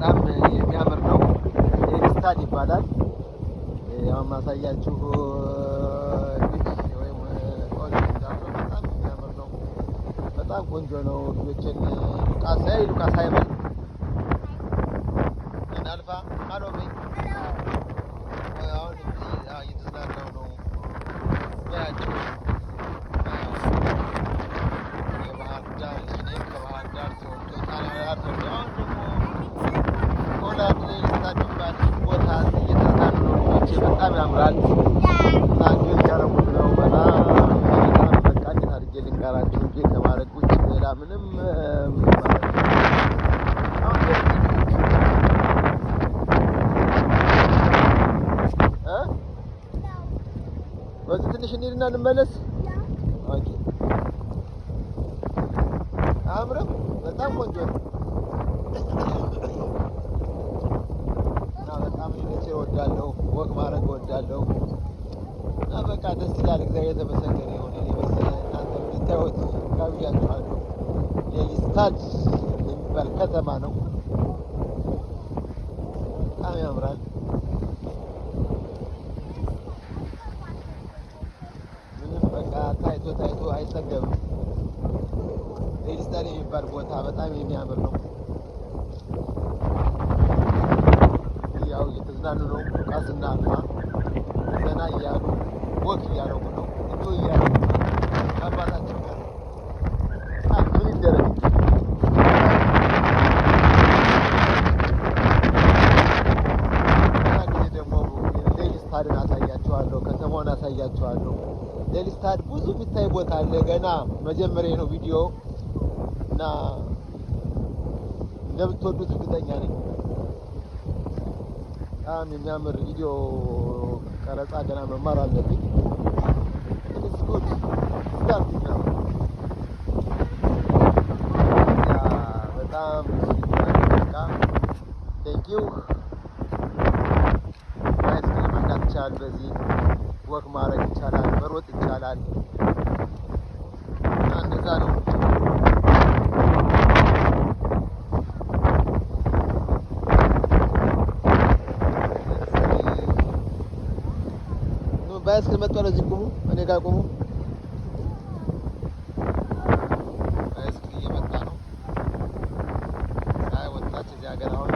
በጣም የሚያምር ነው። ኤሪስታድ ይባላል። ያው ማሳያችሁ ወይም በጣም የሚያምር ነው። በጣም ቆንጆ ነው። ልጆችን ሉቃስ አይበል አልፋ አሎ በይ። አሁን እየተዝናናው ነው ያቸው የባህር ዳር ልጅ ከባህር ዳር ተወልዶ ጣሊያን ተወልዶ አሁን ደግሞ ሆላንድ ላይ ኤሪስታድ የሚባል ቦታ እየተዝናኑ ነው ልጆቼ። በጣም ያምራል እና እንጆይ እያደረጉት ነው። በጣም በቃ እንዴት አድርጌ ልንገራችሁ እንጆይ ከማድረግ ውጭ ሌላ ምንም በዚህ ትንሽ እንሂድና እንመለስ። ኦኬ አምረም በጣም ቆንጆ ነው እና በጣም ልጆቼ እወዳለሁ። ወቅ ማድረግ እወዳለሁ እና በቃ ደስ ይላል። እግዚአብሔር የተመሰገነ ይሁን። እኔ መሰለህ እናንተ እንድታዩት ጋብዣችኋለሁ። ኤሪስታድ የሚባል ከተማ ነው። በጣም ያምራል። ታይቶ አይጠገብም። ኤሪስታድ የሚባል ቦታ በጣም የሚያምር ነው። ያው እየተዝናኑ ነው። ሉቃስና አልፋ ዘና እያሉ ወክ እያደረጉ ነው። እንጆይ እያደረጉ ነው ከአባታቸው ጋር። ምን ይደረግ ጊዜ ደግሞ ኤሪስታድን አሳያችኋለሁ። ከተማውን አሳያችኋለሁ። ኤሪስታድ ብዙ የሚታይ ቦታ አለ። ገና መጀመሪያ ነው ቪዲዮ እና እንደምትወዱት እርግጠኛ ነኝ። በጣም የሚያምር ቪዲዮ ቀረጻ ገና መማር አለብኝ። ስኩት ስታርት ነው። በጣም በቃ ቴንኪው። አይስክሪም መንዳት ይቻላል። በዚህ ወክ ማድረግ ይቻላል። መሮጥ ይቻላል። እንደዛ ነው። ባይስክል መጥቷል። እዚህ ቁሙ፣ እኔ ጋር ቁሙ። ባይስክል እየመጣ ነው። ፀሐይ ወጣች እዚህ ሀገር አሁን